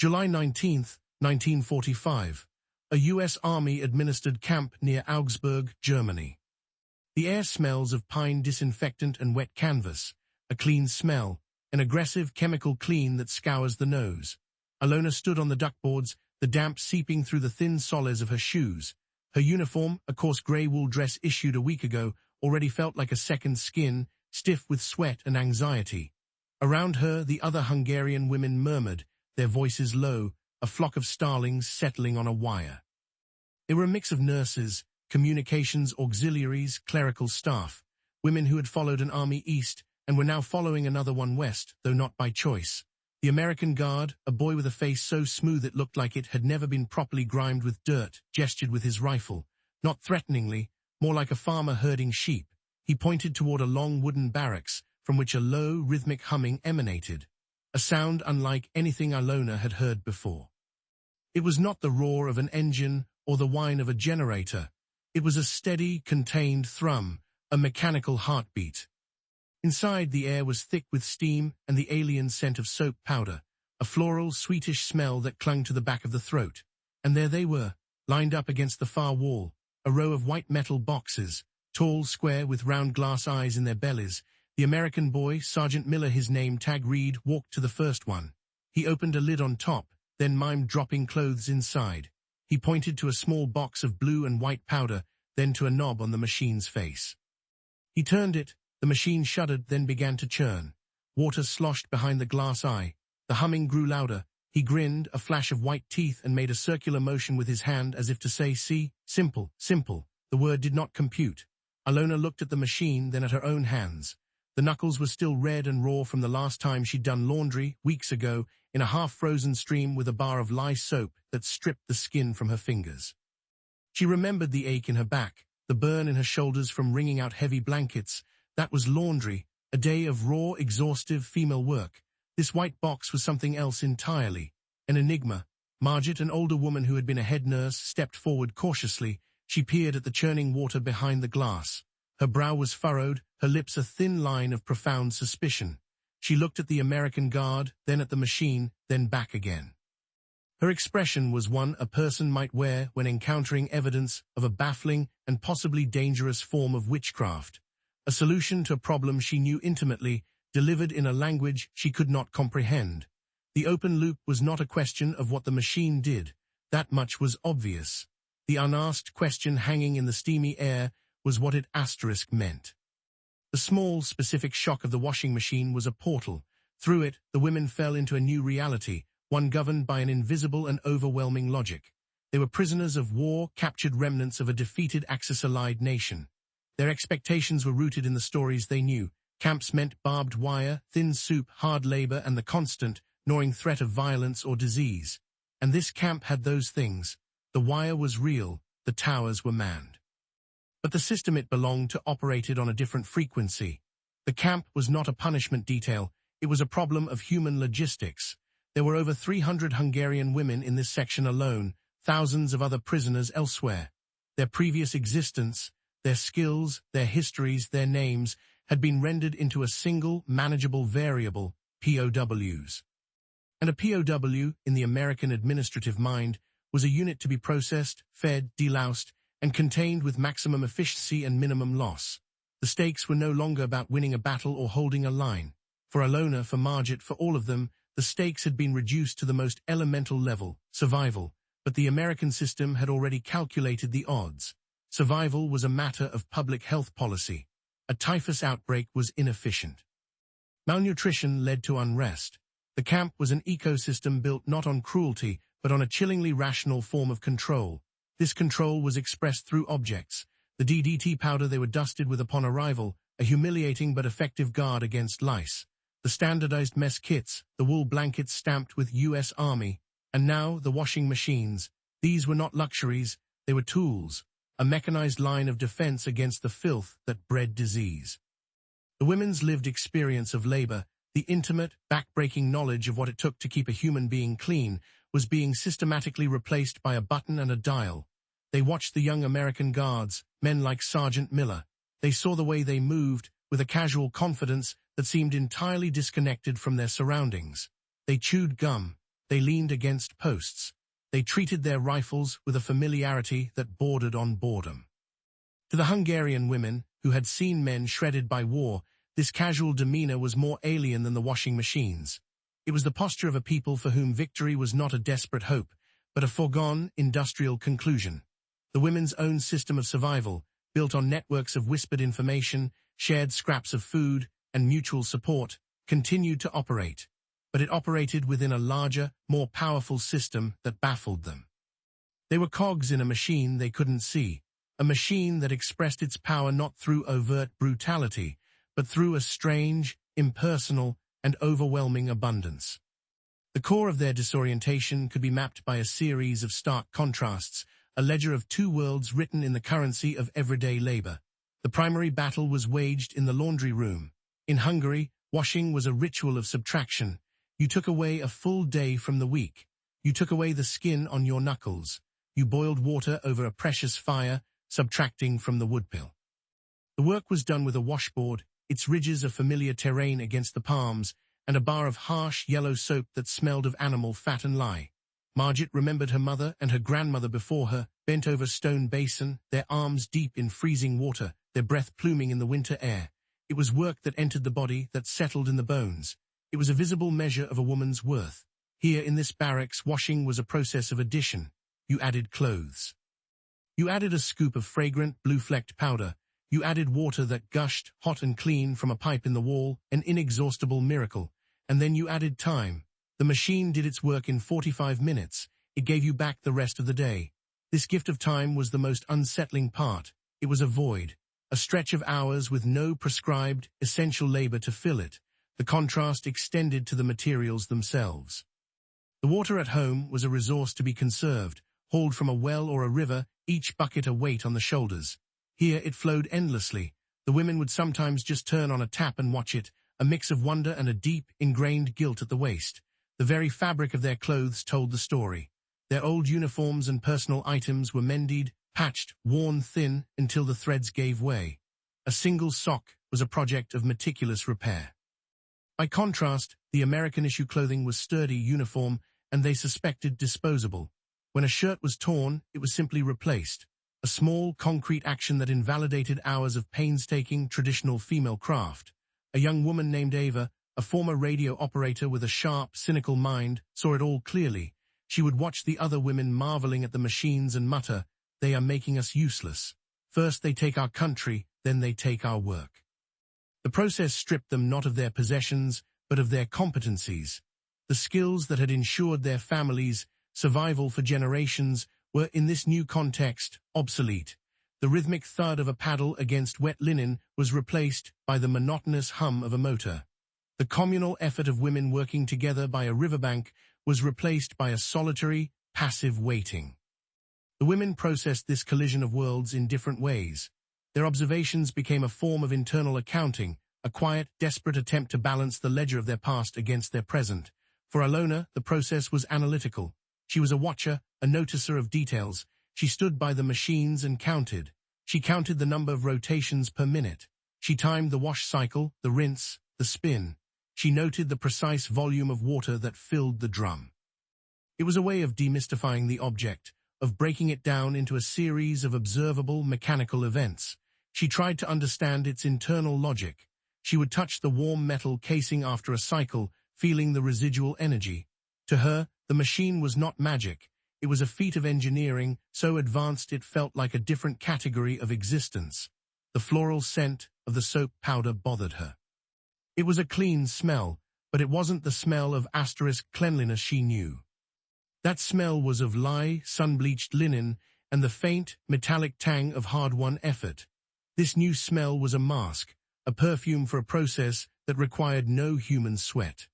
July 19, 1945. A U.S. Army-administered camp near Augsburg, Germany. The air smells of pine disinfectant and wet canvas, a clean smell, an aggressive chemical clean that scours the nose. Alona stood on the duckboards, the damp seeping through the thin soles of her shoes. Her uniform, a coarse grey wool dress issued a week ago, already felt like a second skin, stiff with sweat and anxiety. Around her, the other Hungarian women murmured, their voices low, a flock of starlings settling on a wire. They were a mix of nurses, communications auxiliaries, clerical staff, women who had followed an army east and were now following another one west, though not by choice. The American guard, a boy with a face so smooth it looked like it had never been properly grimed with dirt, gestured with his rifle, not threateningly, more like a farmer herding sheep. He pointed toward a long wooden barracks, from which a low, rhythmic humming emanated, a sound unlike anything Alona had heard before. It was not the roar of an engine or the whine of a generator. It was a steady, contained thrum, a mechanical heartbeat. Inside, the air was thick with steam and the alien scent of soap powder, a floral, sweetish smell that clung to the back of the throat. And there they were, lined up against the far wall, a row of white metal boxes, tall, square, with round glass eyes in their bellies. The American boy, Sergeant Miller, his name tag read, walked to the first one. He opened a lid on top, then mimed dropping clothes inside. He pointed to a small box of blue and white powder, then to a knob on the machine's face. He turned it, the machine shuddered, then began to churn. Water sloshed behind the glass eye. The humming grew louder. He grinned, a flash of white teeth, and made a circular motion with his hand as if to say, see, simple, simple. The word did not compute. Alona looked at the machine, then at her own hands. The knuckles were still red and raw from the last time she'd done laundry, weeks ago, in a half-frozen stream with a bar of lye soap that stripped the skin from her fingers. She remembered the ache in her back, the burn in her shoulders from wringing out heavy blankets. That was laundry, a day of raw, exhaustive female work. This white box was something else entirely, an enigma. Margit, an older woman who had been a head nurse, stepped forward cautiously. She peered at the churning water behind the glass. Her brow was furrowed, her lips a thin line of profound suspicion. She looked at the American guard, then at the machine, then back again. Her expression was one a person might wear when encountering evidence of a baffling and possibly dangerous form of witchcraft. A solution to a problem she knew intimately, delivered in a language she could not comprehend. The open loop was not a question of what the machine did. That much was obvious. The unasked question hanging in the steamy air was what it asterisk meant. The small, specific shock of the washing machine was a portal. Through it, the women fell into a new reality, one governed by an invisible and overwhelming logic. They were prisoners of war, captured remnants of a defeated Axis-allied nation. Their expectations were rooted in the stories they knew. Camps meant barbed wire, thin soup, hard labor, and the constant, gnawing threat of violence or disease. And this camp had those things. The wire was real, the towers were manned. But the system it belonged to operated on a different frequency. The camp was not a punishment detail, it was a problem of human logistics. There were over 300 Hungarian women in this section alone, thousands of other prisoners elsewhere. Their previous existence, their skills, their histories, their names, had been rendered into a single, manageable variable, POWs. And a POW, in the American administrative mind, was a unit to be processed, fed, deloused, and contained with maximum efficiency and minimum loss. The stakes were no longer about winning a battle or holding a line. For Alona, for Margit, for all of them, the stakes had been reduced to the most elemental level, survival, but the American system had already calculated the odds. Survival was a matter of public health policy. A typhus outbreak was inefficient. Malnutrition led to unrest. The camp was an ecosystem built not on cruelty, but on a chillingly rational form of control. This control was expressed through objects. The DDT powder they were dusted with upon arrival, a humiliating but effective guard against lice. The standardized mess kits, the wool blankets stamped with U.S. Army, and now the washing machines. These were not luxuries, they were tools, a mechanized line of defense against the filth that bred disease. The women's lived experience of labor, the intimate, back-breaking knowledge of what it took to keep a human being clean, was being systematically replaced by a button and a dial. They watched the young American guards, men like Sergeant Miller. They saw the way they moved, with a casual confidence that seemed entirely disconnected from their surroundings. They chewed gum. they leaned against posts. They treated their rifles with a familiarity that bordered on boredom. To the Hungarian women, who had seen men shredded by war, this casual demeanor was more alien than the washing machines. It was the posture of a people for whom victory was not a desperate hope, but a foregone industrial conclusion. The women's own system of survival, built on networks of whispered information, shared scraps of food, and mutual support, continued to operate. But it operated within a larger, more powerful system that baffled them. They were cogs in a machine they couldn't see, a machine that expressed its power not through overt brutality, but through a strange, impersonal, and overwhelming abundance. The core of their disorientation could be mapped by a series of stark contrasts, a ledger of two worlds written in the currency of everyday labor. The primary battle was waged in the laundry room. In Hungary, washing was a ritual of subtraction. You took away a full day from the week. You took away the skin on your knuckles. You boiled water over a precious fire, subtracting from the woodpile. The work was done with a washboard, its ridges of familiar terrain against the palms, and a bar of harsh yellow soap that smelled of animal fat and lye. Margit remembered her mother and her grandmother before her, bent over stone basin, their arms deep in freezing water, their breath pluming in the winter air. It was work that entered the body, that settled in the bones. It was a visible measure of a woman's worth. Here in this barracks, washing was a process of addition. You added clothes. You added a scoop of fragrant, blue-flecked powder. You added water that gushed, hot and clean, from a pipe in the wall, an inexhaustible miracle. And then you added time. The machine did its work in 45 minutes. It gave you back the rest of the day. This gift of time was the most unsettling part. It was a void, a stretch of hours with no prescribed, essential labor to fill it. The contrast extended to the materials themselves. The water at home was a resource to be conserved, hauled from a well or a river, each bucket a weight on the shoulders. Here it flowed endlessly. The women would sometimes just turn on a tap and watch it, a mix of wonder and a deep, ingrained guilt at the waist. The very fabric of their clothes told the story. Their old uniforms and personal items were mended, patched, worn thin until the threads gave way. A single sock was a project of meticulous repair. By contrast, the American-issue clothing was sturdy, uniform, and they suspected disposable. When a shirt was torn, it was simply replaced. A small, concrete action that invalidated hours of painstaking, traditional female craft. A young woman named Ava, a former radio operator with a sharp, cynical mind, saw it all clearly. She would watch the other women marveling at the machines and mutter, "They are making us useless. First they take our country, then they take our work." The process stripped them not of their possessions, but of their competencies. The skills that had ensured their families' survival for generations were, in this new context, obsolete. The rhythmic thud of a paddle against wet linen was replaced by the monotonous hum of a motor. The communal effort of women working together by a riverbank was replaced by a solitary, passive waiting. The women processed this collision of worlds in different ways. Their observations became a form of internal accounting, a quiet, desperate attempt to balance the ledger of their past against their present. For Alona, the process was analytical. She was a watcher, a noticer of details. She stood by the machines and counted. She counted the number of rotations per minute. She timed the wash cycle, the rinse, the spin. She noted the precise volume of water that filled the drum. It was a way of demystifying the object, of breaking it down into a series of observable mechanical events. She tried to understand its internal logic. She would touch the warm metal casing after a cycle, feeling the residual energy. To her, the machine was not magic. It was a feat of engineering, so advanced it felt like a different category of existence. The floral scent of the soap powder bothered her. It was a clean smell, but it wasn't the smell of asterisk cleanliness she knew. That smell was of lye, sun-bleached linen, and the faint, metallic tang of hard-won effort. This new smell was a mask, a perfume for a process that required no human sweat.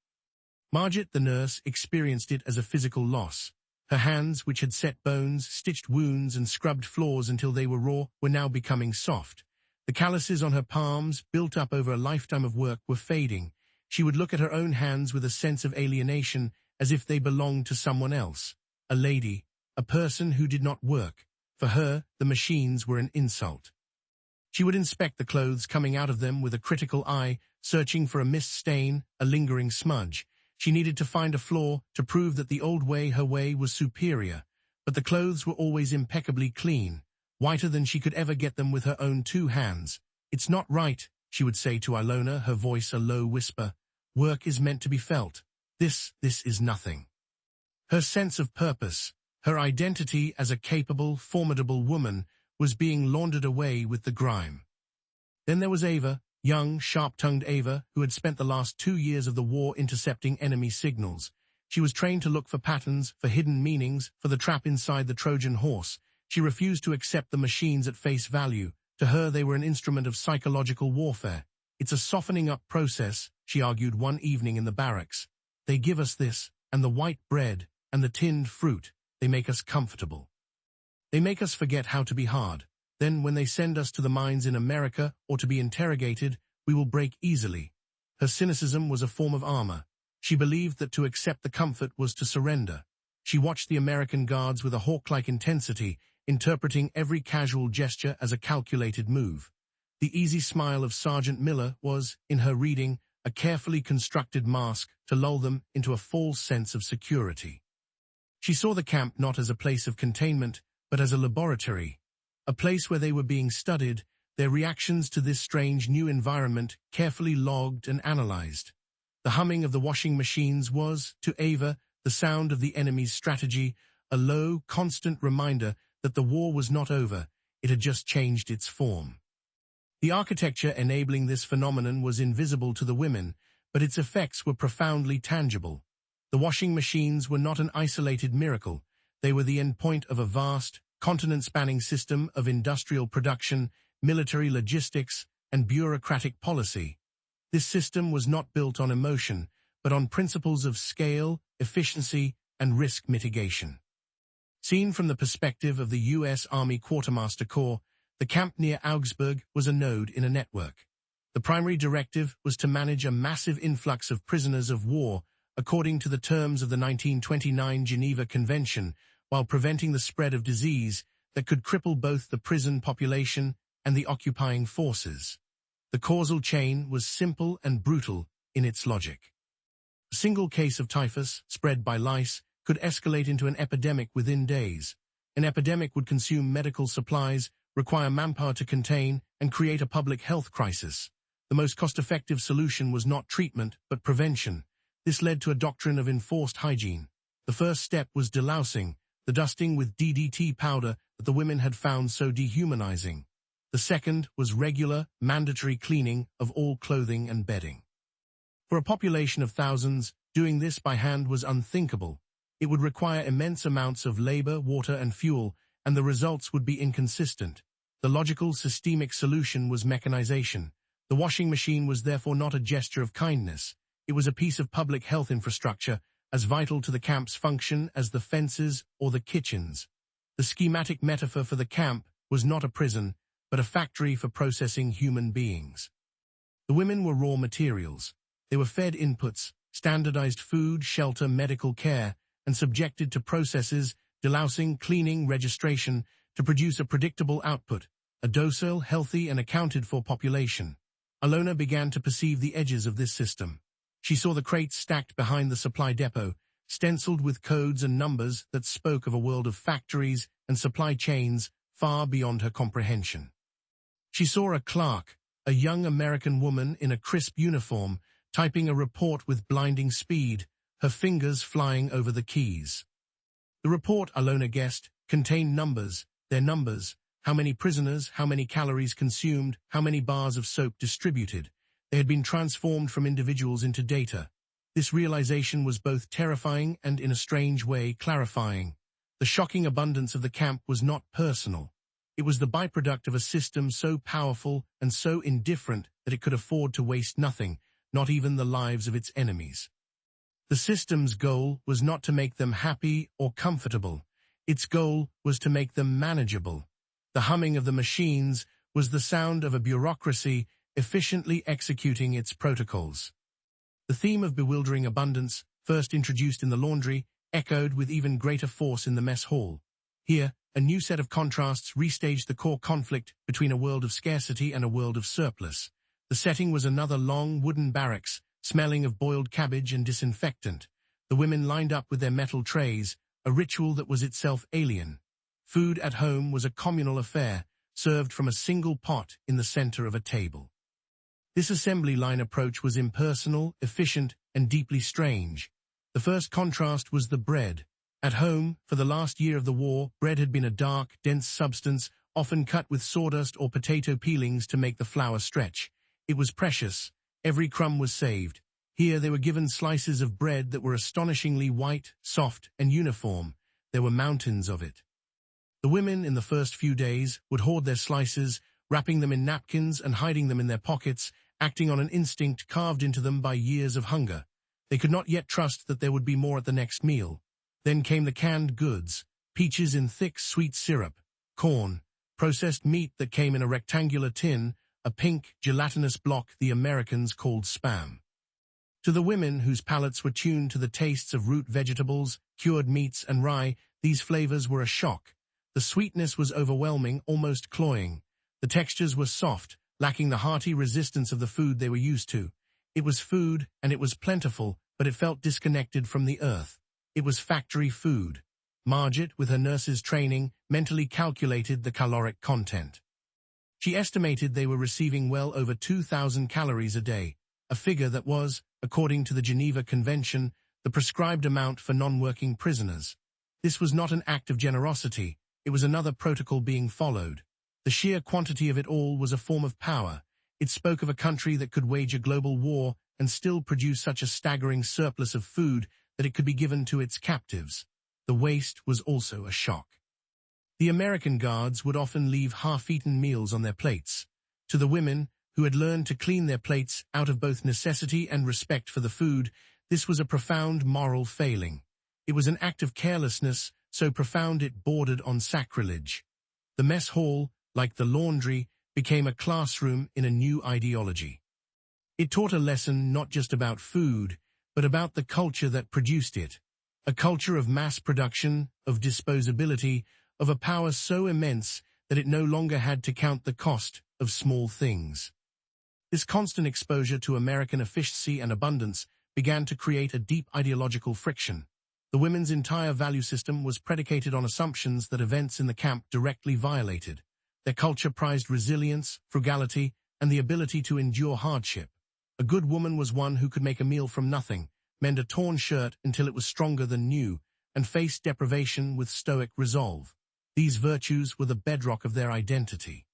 Margit, the nurse, experienced it as a physical loss. Her hands, which had set bones, stitched wounds, and scrubbed floors until they were raw, were now becoming soft. The calluses on her palms, built up over a lifetime of work, were fading. She would look at her own hands with a sense of alienation, as if they belonged to someone else. A lady, a person who did not work. For her, the machines were an insult. She would inspect the clothes coming out of them with a critical eye, searching for a mist stain, a lingering smudge. She needed to find a flaw to prove that the old way, her way, was superior. But the clothes were always impeccably clean, whiter than she could ever get them with her own 2 hands. "It's not right," she would say to Ilona, her voice a low whisper. "Work is meant to be felt. This is nothing." Her sense of purpose, her identity as a capable, formidable woman, was being laundered away with the grime. Then there was Ava, young, sharp-tongued Ava, who had spent the last 2 years of the war intercepting enemy signals. She was trained to look for patterns, for hidden meanings, for the trap inside the Trojan horse. She refused to accept the machines at face value. To her, they were an instrument of psychological warfare. "It's a softening-up process," she argued one evening in the barracks. "They give us this, and the white bread, and the tinned fruit. They make us comfortable. They make us forget how to be hard. Then when they send us to the mines in America or to be interrogated, we will break easily." Her cynicism was a form of armor. She believed that to accept the comfort was to surrender. She watched the American guards with a hawk-like intensity, interpreting every casual gesture as a calculated move. The easy smile of Sergeant Miller was, in her reading, a carefully constructed mask to lull them into a false sense of security. She saw the camp not as a place of containment, but as a laboratory, a place where they were being studied, their reactions to this strange new environment carefully logged and analyzed. The humming of the washing machines was, to Ava, the sound of the enemy's strategy, a low, constant reminder that the war was not over, it had just changed its form. The architecture enabling this phenomenon was invisible to the women, but its effects were profoundly tangible. The washing machines were not an isolated miracle. They were the endpoint of a vast, continent-spanning system of industrial production, military logistics, and bureaucratic policy. This system was not built on emotion, but on principles of scale, efficiency, and risk mitigation. Seen from the perspective of the U.S. Army Quartermaster Corps, the camp near Augsburg was a node in a network. The primary directive was to manage a massive influx of prisoners of war according to the terms of the 1929 Geneva Convention, while preventing the spread of disease that could cripple both the prison population and the occupying forces. The causal chain was simple and brutal in its logic. A single case of typhus, spread by lice, could escalate into an epidemic within days. An epidemic would consume medical supplies, require manpower to contain, and create a public health crisis. The most cost-effective solution was not treatment, but prevention. This led to a doctrine of enforced hygiene. The first step was delousing, the dusting with DDT powder that the women had found so dehumanizing. The second was regular, mandatory cleaning of all clothing and bedding. For a population of thousands, doing this by hand was unthinkable. It would require immense amounts of labor, water, and fuel, and the results would be inconsistent. The logical, systemic solution was mechanization. The washing machine was therefore not a gesture of kindness. It was a piece of public health infrastructure, as vital to the camp's function as the fences or the kitchens. The schematic metaphor for the camp was not a prison, but a factory for processing human beings. The women were raw materials. They were fed inputs, standardized food, shelter, medical care, and subjected to processes, delousing, cleaning, registration, to produce a predictable output, a docile, healthy, and accounted-for population. Ilona began to perceive the edges of this system. She saw the crates stacked behind the supply depot, stenciled with codes and numbers that spoke of a world of factories and supply chains far beyond her comprehension. She saw a clerk, a young American woman in a crisp uniform, typing a report with blinding speed, her fingers flying over the keys. The report, Ilona guessed, contained numbers, their numbers, how many prisoners, how many calories consumed, how many bars of soap distributed. They had been transformed from individuals into data. This realization was both terrifying and, in a strange way, clarifying. The shocking abundance of the camp was not personal. It was the byproduct of a system so powerful and so indifferent that it could afford to waste nothing, not even the lives of its enemies. The system's goal was not to make them happy or comfortable. Its goal was to make them manageable. The humming of the machines was the sound of a bureaucracy efficiently executing its protocols. The theme of bewildering abundance, first introduced in the laundry, echoed with even greater force in the mess hall. Here, a new set of contrasts restaged the core conflict between a world of scarcity and a world of surplus. The setting was another long wooden barracks, smelling of boiled cabbage and disinfectant. The women lined up with their metal trays, a ritual that was itself alien. Food at home was a communal affair, served from a single pot in the center of a table. This assembly line approach was impersonal, efficient, and deeply strange. The first contrast was the bread. At home, for the last year of the war, bread had been a dark, dense substance, often cut with sawdust or potato peelings to make the flour stretch. It was precious. Every crumb was saved. Here they were given slices of bread that were astonishingly white, soft, and uniform. There were mountains of it. The women, in the first few days, would hoard their slices, wrapping them in napkins and hiding them in their pockets, acting on an instinct carved into them by years of hunger. They could not yet trust that there would be more at the next meal. Then came the canned goods, peaches in thick, sweet syrup, corn, processed meat that came in a rectangular tin, a pink, gelatinous block the Americans called Spam. To the women whose palates were tuned to the tastes of root vegetables, cured meats, and rye, these flavors were a shock. The sweetness was overwhelming, almost cloying. The textures were soft, lacking the hearty resistance of the food they were used to. It was food, and it was plentiful, but it felt disconnected from the earth. It was factory food. Margit, with her nurse's training, mentally calculated the caloric content. She estimated they were receiving well over 2,000 calories a day, a figure that was, according to the Geneva Convention, the prescribed amount for non-working prisoners. This was not an act of generosity, it was another protocol being followed. The sheer quantity of it all was a form of power. It spoke of a country that could wage a global war and still produce such a staggering surplus of food that it could be given to its captives. The waste was also a shock. The American guards would often leave half-eaten meals on their plates. To the women, who had learned to clean their plates out of both necessity and respect for the food, this was a profound moral failing. It was an act of carelessness, so profound it bordered on sacrilege. The mess hall, like the laundry, became a classroom in a new ideology. It taught a lesson not just about food, but about the culture that produced it. A culture of mass production, of disposability, of a power so immense that it no longer had to count the cost of small things. This constant exposure to American efficiency and abundance began to create a deep ideological friction. The women's entire value system was predicated on assumptions that events in the camp directly violated. Their culture prized resilience, frugality, and the ability to endure hardship. A good woman was one who could make a meal from nothing, mend a torn shirt until it was stronger than new, and face deprivation with stoic resolve. These virtues were the bedrock of their identity.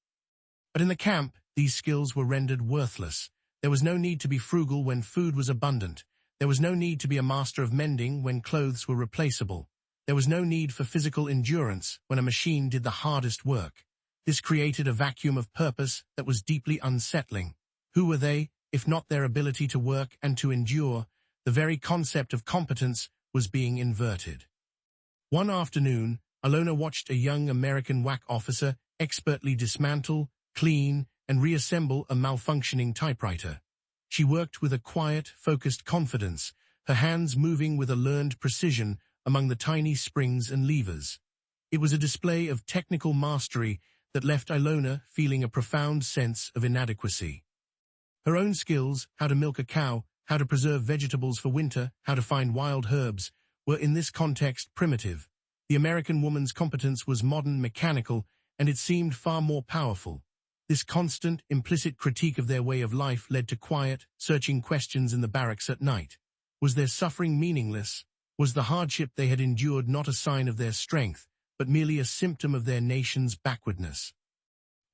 But in the camp, these skills were rendered worthless. There was no need to be frugal when food was abundant. There was no need to be a master of mending when clothes were replaceable. There was no need for physical endurance when a machine did the hardest work. This created a vacuum of purpose that was deeply unsettling. Who were they, if not their ability to work and to endure? The very concept of competence was being inverted. One afternoon, Alona watched a young American WAC officer expertly dismantle, clean, and reassemble a malfunctioning typewriter. She worked with a quiet, focused confidence, her hands moving with a learned precision among the tiny springs and levers. It was a display of technical mastery that left Ilona feeling a profound sense of inadequacy. Her own skills, how to milk a cow, how to preserve vegetables for winter, how to find wild herbs, were in this context primitive. The American woman's competence was modern, mechanical, and it seemed far more powerful. This constant, implicit critique of their way of life led to quiet, searching questions in the barracks at night. Was their suffering meaningless? Was the hardship they had endured not a sign of their strength, but merely a symptom of their nation's backwardness?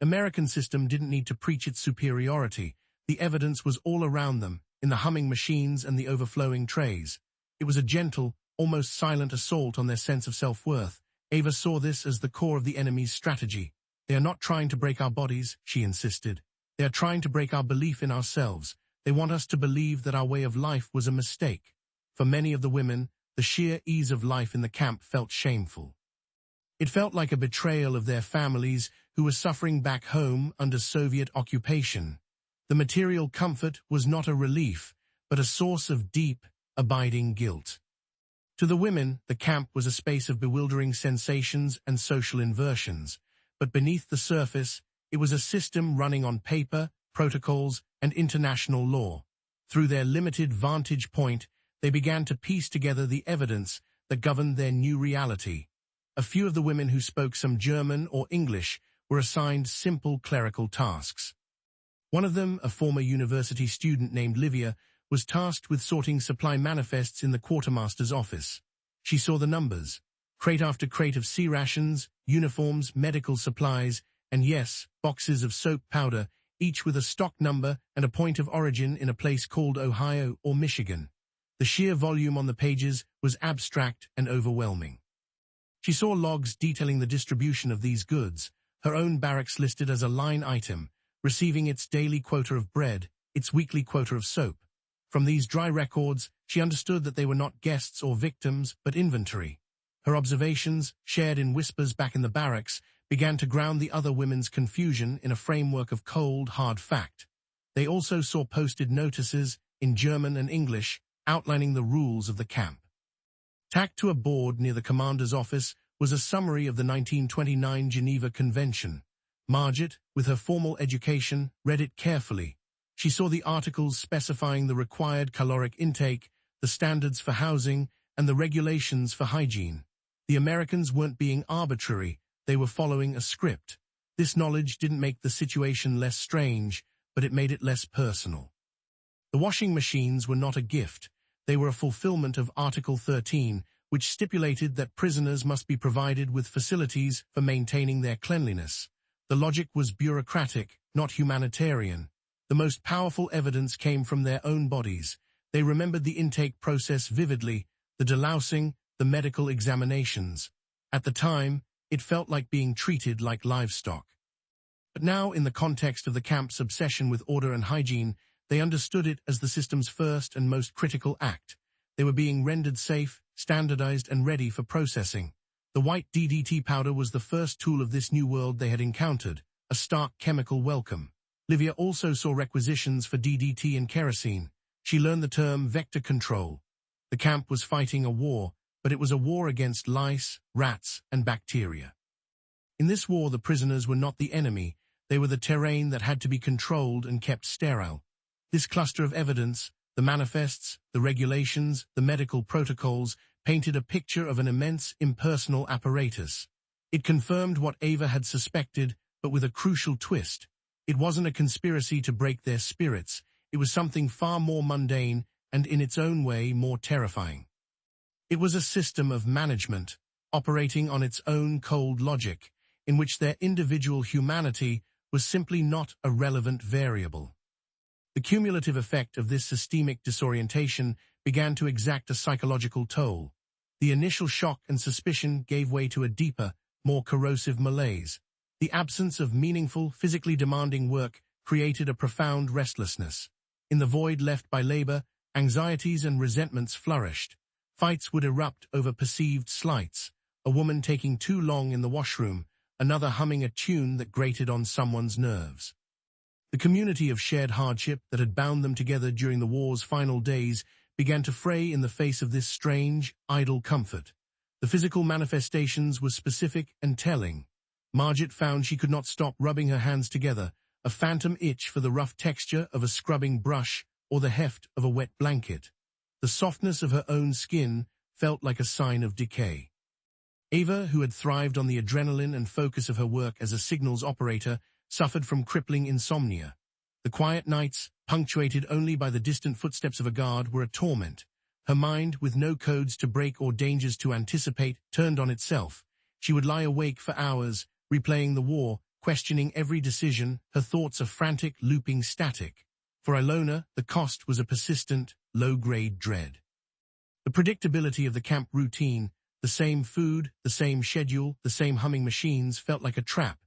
American system didn't need to preach its superiority. The evidence was all around them, in the humming machines and the overflowing trays. It was a gentle, almost silent assault on their sense of self-worth. Ava saw this as the core of the enemy's strategy. They are not trying to break our bodies, she insisted. They are trying to break our belief in ourselves. They want us to believe that our way of life was a mistake. For many of the women, the sheer ease of life in the camp felt shameful. It felt like a betrayal of their families who were suffering back home under Soviet occupation. The material comfort was not a relief, but a source of deep, abiding guilt. To the women, the camp was a space of bewildering sensations and social inversions, but beneath the surface, it was a system running on paper, protocols, and international law. Through their limited vantage point, they began to piece together the evidence that governed their new reality. A few of the women who spoke some German or English were assigned simple clerical tasks. One of them, a former university student named Livia, was tasked with sorting supply manifests in the quartermaster's office. She saw the numbers, crate after crate of sea rations, uniforms, medical supplies, and yes, boxes of soap powder, each with a stock number and a point of origin in a place called Ohio or Michigan. The sheer volume on the pages was abstract and overwhelming. She saw logs detailing the distribution of these goods, her own barracks listed as a line item, receiving its daily quota of bread, its weekly quota of soap. From these dry records, she understood that they were not guests or victims, but inventory. Her observations, shared in whispers back in the barracks, began to ground the other women's confusion in a framework of cold, hard fact. They also saw posted notices, in German and English, outlining the rules of the camp. Tacked to a board near the commander's office was a summary of the 1929 Geneva Convention. Margit, with her formal education, read it carefully. She saw the articles specifying the required caloric intake, the standards for housing, and the regulations for hygiene. The Americans weren't being arbitrary, they were following a script. This knowledge didn't make the situation less strange, but it made it less personal. The washing machines were not a gift. They were a fulfillment of Article 13, which stipulated that prisoners must be provided with facilities for maintaining their cleanliness. The logic was bureaucratic, not humanitarian. The most powerful evidence came from their own bodies. They remembered the intake process vividly, the delousing, the medical examinations. At the time, it felt like being treated like livestock. But now, in the context of the camp's obsession with order and hygiene, they understood it as the system's first and most critical act. They were being rendered safe, standardized, and ready for processing. The white DDT powder was the first tool of this new world they had encountered, a stark chemical welcome. Livia also saw requisitions for DDT and kerosene. She learned the term vector control. The camp was fighting a war, but it was a war against lice, rats, and bacteria. In this war, the prisoners were not the enemy. They were the terrain that had to be controlled and kept sterile. This cluster of evidence, the manifests, the regulations, the medical protocols, painted a picture of an immense, impersonal apparatus. It confirmed what Ava had suspected, but with a crucial twist. It wasn't a conspiracy to break their spirits. It was something far more mundane and, in its own way, more terrifying. It was a system of management, operating on its own cold logic, in which their individual humanity was simply not a relevant variable. The cumulative effect of this systemic disorientation began to exact a psychological toll. The initial shock and suspicion gave way to a deeper, more corrosive malaise. The absence of meaningful, physically demanding work created a profound restlessness. In the void left by labor, anxieties and resentments flourished. Fights would erupt over perceived slights, a woman taking too long in the washroom, another humming a tune that grated on someone's nerves. The community of shared hardship that had bound them together during the war's final days began to fray in the face of this strange, idle comfort. The physical manifestations were specific and telling. Margit found she could not stop rubbing her hands together, a phantom itch for the rough texture of a scrubbing brush or the heft of a wet blanket. The softness of her own skin felt like a sign of decay. Ava, who had thrived on the adrenaline and focus of her work as a signals operator, suffered from crippling insomnia. The quiet nights, punctuated only by the distant footsteps of a guard, were a torment. Her mind, with no codes to break or dangers to anticipate, turned on itself. She would lie awake for hours, replaying the war, questioning every decision, her thoughts a frantic, looping static. For Ilona, the cost was a persistent, low-grade dread. The predictability of the camp routine, the same food, the same schedule, the same humming machines, felt like a trap.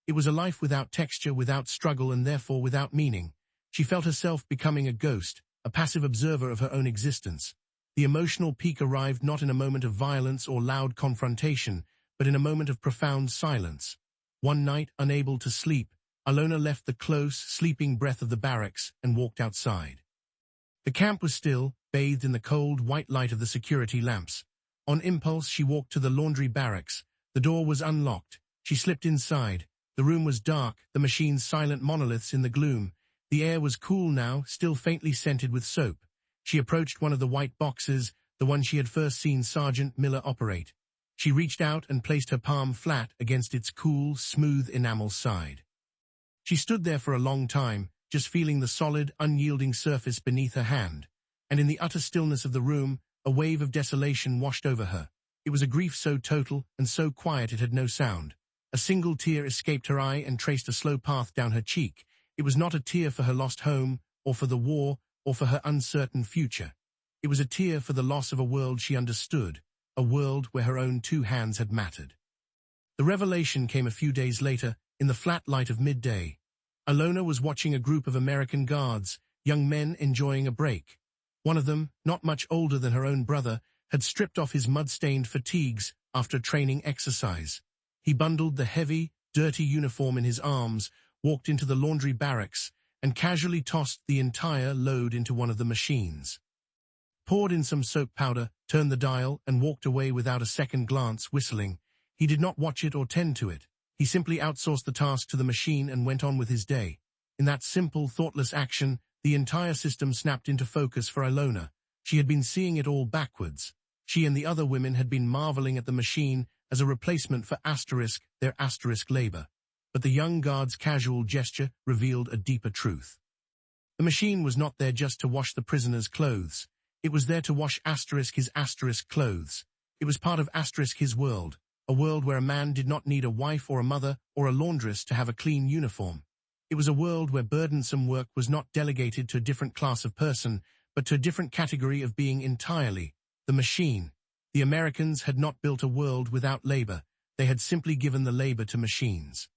It was a life without texture, without struggle, and therefore without meaning. She felt herself becoming a ghost, a passive observer of her own existence. The emotional peak arrived not in a moment of violence or loud confrontation, but in a moment of profound silence. One night, unable to sleep, Ilona left the close, sleeping breath of the barracks and walked outside. The camp was still, bathed in the cold, white light of the security lamps. On impulse, she walked to the laundry barracks. The door was unlocked. She slipped inside. The room was dark, the machines silent monoliths in the gloom. The air was cool now, still faintly scented with soap. She approached one of the white boxes, the one she had first seen Sergeant Miller operate. She reached out and placed her palm flat against its cool, smooth enamel side. She stood there for a long time, just feeling the solid, unyielding surface beneath her hand. And in the utter stillness of the room, a wave of desolation washed over her. It was a grief so total and so quiet it had no sound. A single tear escaped her eye and traced a slow path down her cheek. It was not a tear for her lost home, or for the war, or for her uncertain future. It was a tear for the loss of a world she understood, a world where her own two hands had mattered. The revelation came a few days later, in the flat light of midday. Ilona was watching a group of American guards, young men enjoying a break. One of them, not much older than her own brother, had stripped off his mud-stained fatigues after training exercise. He bundled the heavy, dirty uniform in his arms, walked into the laundry barracks, and casually tossed the entire load into one of the machines. Poured in some soap powder, turned the dial, and walked away without a second glance, whistling. He did not watch it or tend to it. He simply outsourced the task to the machine and went on with his day. In that simple, thoughtless action, the entire system snapped into focus for Ilona. She had been seeing it all backwards. She and the other women had been marveling at the machine as a replacement for their labor. But the young guard's casual gesture revealed a deeper truth. The machine was not there just to wash the prisoner's clothes. It was there to wash his clothes. It was part of his world, a world where a man did not need a wife or a mother or a laundress to have a clean uniform. It was a world where burdensome work was not delegated to a different class of person, but to a different category of being entirely, the machine. The Americans had not built a world without labor. They had simply given the labor to machines.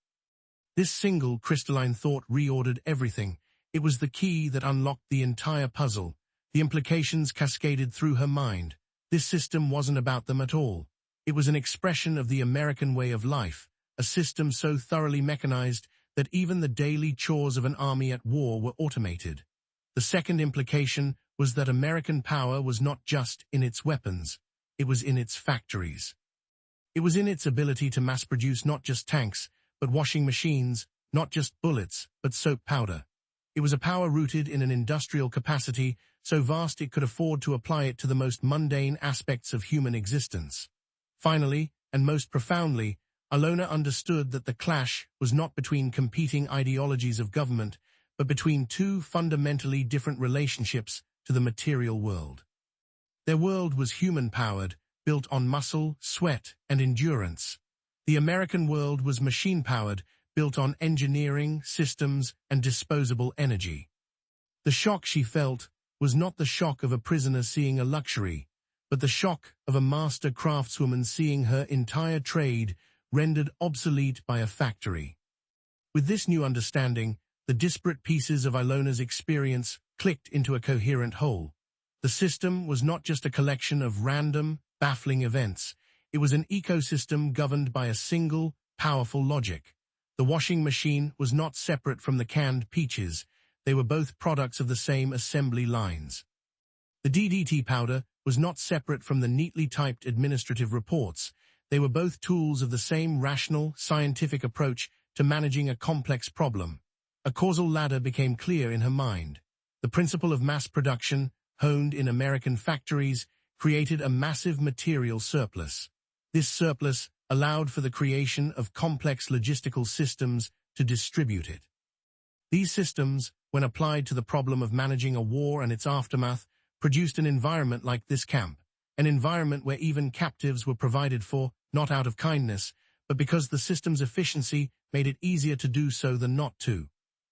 This single crystalline thought reordered everything. It was the key that unlocked the entire puzzle. The implications cascaded through her mind. This system wasn't about them at all. It was an expression of the American way of life, a system so thoroughly mechanized that even the daily chores of an army at war were automated. The second implication was that American power was not just in its weapons, it was in its factories. It was in its ability to mass-produce not just tanks, but washing machines, not just bullets, but soap powder. It was a power rooted in an industrial capacity so vast it could afford to apply it to the most mundane aspects of human existence. Finally, and most profoundly, Ilona understood that the clash was not between competing ideologies of government, but between two fundamentally different relationships to the material world. Their world was human-powered, built on muscle, sweat, and endurance. The American world was machine-powered, built on engineering, systems, and disposable energy. The shock she felt was not the shock of a prisoner seeing a luxury, but the shock of a master craftswoman seeing her entire trade rendered obsolete by a factory. With this new understanding, the disparate pieces of Ilona's experience clicked into a coherent whole. The system was not just a collection of random, baffling events. It was an ecosystem governed by a single, powerful logic. The washing machine was not separate from the canned peaches. They were both products of the same assembly lines. The DDT powder was not separate from the neatly typed administrative reports. They were both tools of the same rational, scientific approach to managing a complex problem. A causal ladder became clear in her mind. The principle of mass production, honed in American factories, created a massive material surplus. This surplus allowed for the creation of complex logistical systems to distribute it. These systems, when applied to the problem of managing a war and its aftermath, produced an environment like this camp, an environment where even captives were provided for, not out of kindness, but because the system's efficiency made it easier to do so than not to.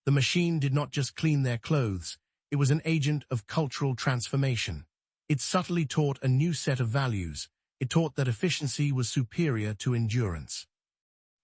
The machine did not just clean their clothes, it was an agent of cultural transformation. It subtly taught a new set of values. It taught that efficiency was superior to endurance.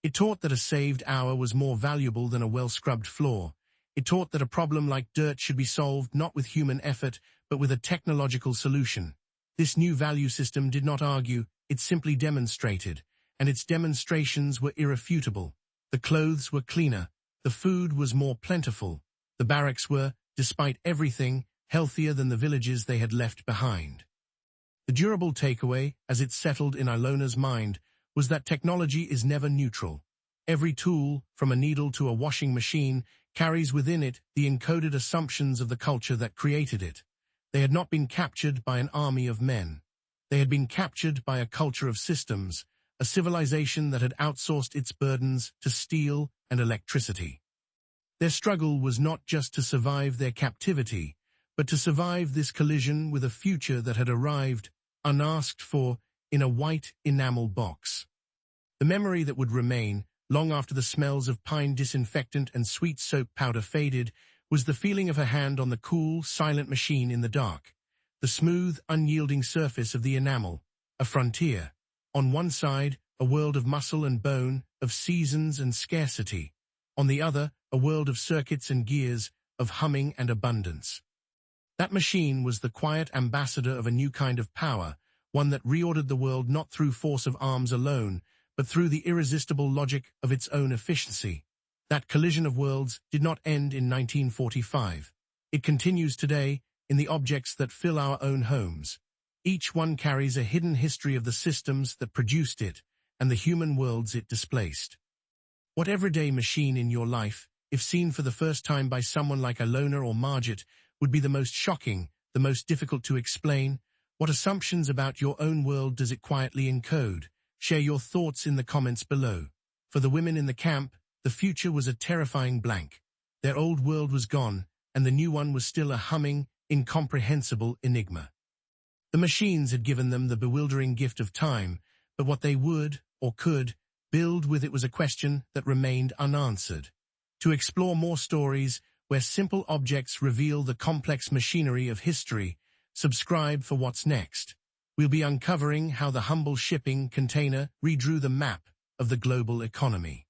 It taught that a saved hour was more valuable than a well-scrubbed floor. It taught that a problem like dirt should be solved not with human effort, but with a technological solution. This new value system did not argue, it simply demonstrated, and its demonstrations were irrefutable. The clothes were cleaner, the food was more plentiful, the barracks were, despite everything, healthier than the villages they had left behind. The durable takeaway, as it settled in Ilona's mind, was that technology is never neutral. Every tool, from a needle to a washing machine, carries within it the encoded assumptions of the culture that created it. They had not been captured by an army of men. They had been captured by a culture of systems, a civilization that had outsourced its burdens to steel and electricity. Their struggle was not just to survive their captivity, but to survive this collision with a future that had arrived, unasked for, in a white enamel box. The memory that would remain, long after the smells of pine disinfectant and sweet soap powder faded, was the feeling of her hand on the cool, silent machine in the dark. The smooth, unyielding surface of the enamel, a frontier. On one side, a world of muscle and bone, of seasons and scarcity. On the other, a world of circuits and gears, of humming and abundance. That machine was the quiet ambassador of a new kind of power, one that reordered the world not through force of arms alone, but through the irresistible logic of its own efficiency. That collision of worlds did not end in 1945. It continues today in the objects that fill our own homes. Each one carries a hidden history of the systems that produced it and the human worlds it displaced. What everyday machine in your life, if seen for the first time by someone like Alona or Margit, would be the most shocking, the most difficult to explain? What assumptions about your own world does it quietly encode? Share your thoughts in the comments below. For the women in the camp, the future was a terrifying blank. Their old world was gone, and the new one was still a humming, incomprehensible enigma. The machines had given them the bewildering gift of time, but what they would, or could, build with it was a question that remained unanswered. To explore more stories where simple objects reveal the complex machinery of history, subscribe for what's next. We'll be uncovering how the humble shipping container redrew the map of the global economy.